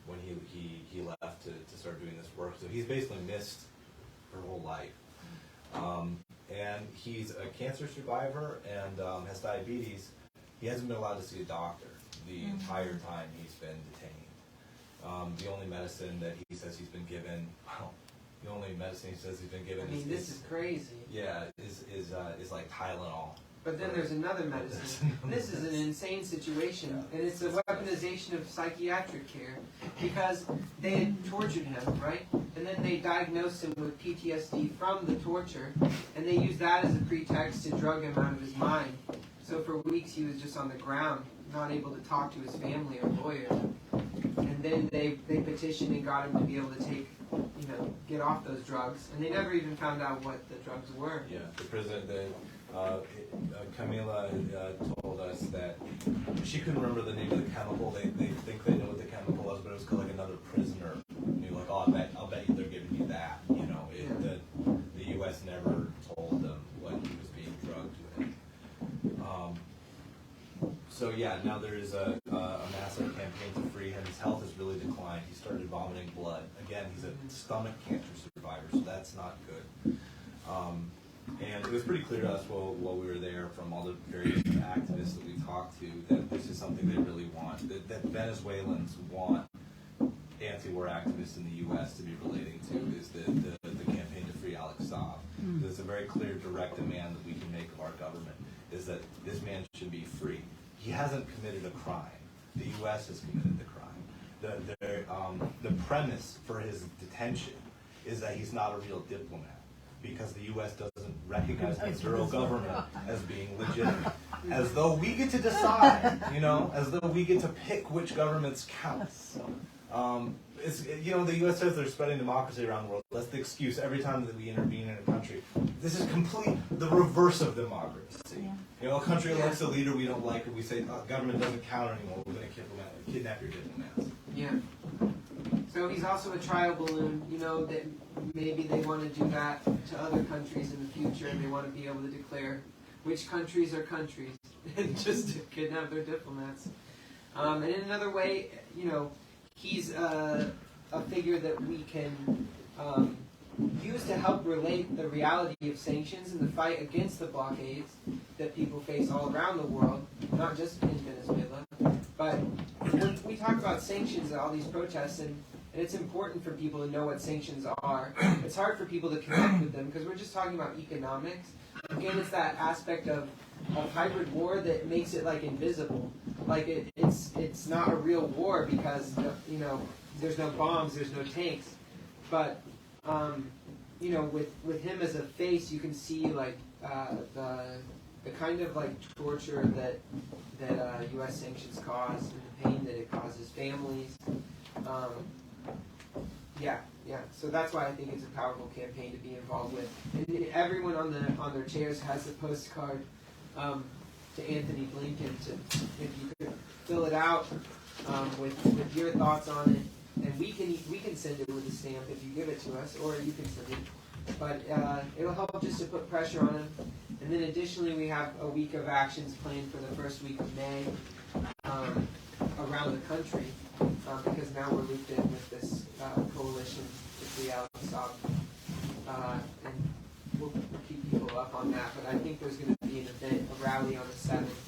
when he left to start doing this work. So he's basically missed her whole life. And he's a cancer survivor and has diabetes. He hasn't been allowed to see a doctor the entire time he's been detained. The only medicine that he says he's been given, I mean, this is crazy. Yeah, is like Tylenol. But then there's another medicine. This is an insane situation, and it's a weaponization of psychiatric care because they had tortured him, right? And then they diagnosed him with PTSD from the torture, and they used that as a pretext to drug him out of his mind. So for weeks he was just on the ground, not able to talk to his family or lawyers. And then they petitioned and got him to be able to take, get off those drugs. And they never even found out what the drugs were. Yeah, the president, Camila told us that she couldn't remember the name of the chemical. They think they know what the chemical was, but it was called like another prisoner. And you're like, I'll bet you they're giving you that. The U.S. never told them what he was being drugged with. So yeah, now there is a massive campaign to free him. His health has really declined. He started vomiting blood. Again, he's a stomach cancer survivor, so that's not good. And it was pretty clear to us while we were there from all the various activists that we talked to that this is something they really want. That Venezuelans want anti-war activists in the U.S. to be relating to is the campaign to free Alex Saab. There's a very clear, direct demand that we can make of our government is that this man should be free. He hasn't committed a crime. The U.S. has committed the crime. The premise for his detention is that he's not a real diplomat because the U.S. doesn't recognize the Maduro government as being legitimate. As though we get to decide, as though we get to pick which governments count. The U.S. says they're spreading democracy around the world. That's the excuse every time that we intervene in a country. This is the reverse of democracy. A country elects a leader we don't like, and we say, government doesn't count anymore. We're going to kidnap your diplomats. Yeah. So he's also a trial balloon. That maybe they want to do that to other countries in the future, and they want to be able to declare which countries are countries and just to kidnap their diplomats. And in another way, he's a figure that we can use to help relate the reality of sanctions and the fight against the blockades that people face all around the world, not just in Venezuela. But when we talk about sanctions and all these protests, and it's important for people to know what sanctions are. It's hard for people to connect with them because we're just talking about economics. Again, it's that aspect of hybrid war that makes it like invisible. Like it's not a real war because there's no bombs, there's no tanks. But with him as a face, you can see like the kind of like torture that U.S. sanctions cause and the pain that it causes families. So that's why I think it's a powerful campaign to be involved with. And everyone on their chairs has a postcard to Anthony Blinken. If you could fill it out with your thoughts on it, and we can send it with a stamp if you give it to us, or you can send it. But it'll help just to put pressure on him. And then additionally, we have a week of actions planned for the first week of May around the country, because now we're looped in with this coalition with the Alex Saab, and we'll keep people up on that. But I think there's going to be an event, a rally on the 7th.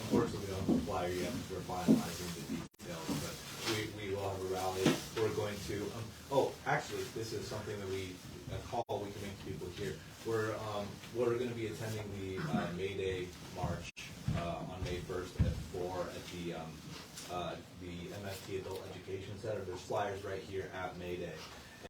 Unfortunately, we don't have a flyer yet because we're finalizing the details, but we will have a rally. We're going to, actually, this is something that a call we can make to people here. We're going to be attending the May Day March on May 1st at 4 at the MFT Adult Education Center. There's flyers right here at May Day.